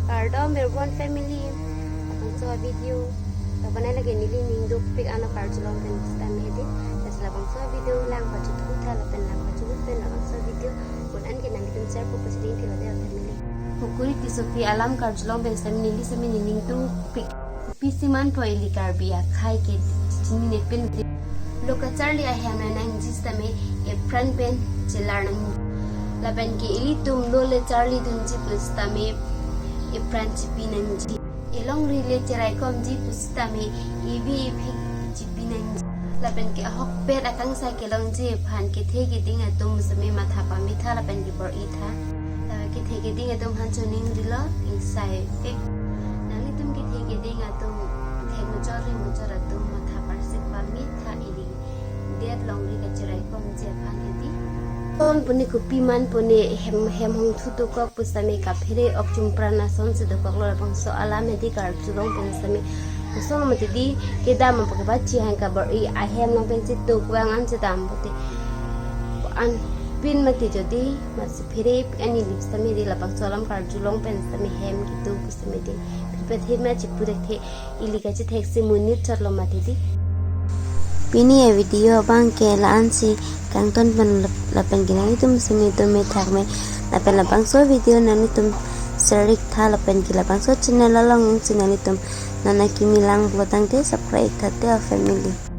Kardo meron family abang so video laban lagi nili ningdo pick ano karjulong pen stam hedi tas labang so video lang pa chutu ta laban lang pa chutu pen labang so video pun an kenang tum share po pasidin tilo de family hukuri ti sofi alam karjulong pen stam nili sami ning tu pick pisiman po ili karbiya khai ke chini ne pen loka charli a ham na nang jistame e front pen chilar nang laban ke ili tum lole charli dun ji pustame e front pinang ji elong rile cerai kom ji pustame ibi pinang ji laban ke hok pet akang sa ke long ji phan ke the ke ding atum same matha pa mitha laban ke bor itha ke the ke ding atum han choning rilo insai fik nali tum ke the ke ding atum the mujor atum matha par sik pa mitha ili det long ri ke cerai kom ji phan ke di ton puni kupiman puni hem hong thutu ko pusame ka phire okchum prana son se do ko lo bang so alam hedi kar chulong pensame so ma ti di ke da ma pa ba chi han ka bar I hem long pen si tu kwang an se dam puti an pin ma ti jodi ma se phire ani lips tame di la bang so alam kar chulong pensame hem ki tu pusame di pe the ma chi pure the ili ka chi thek se munit charlo ma ti di pini ya video bang ke laan si kang ton pen lapan ginang itum semi tum me thak me lapan lapang so video nani tum serik tha lapan ki lapang so channel lalong channel itum nana kimi lang blotang te subscribe tha te family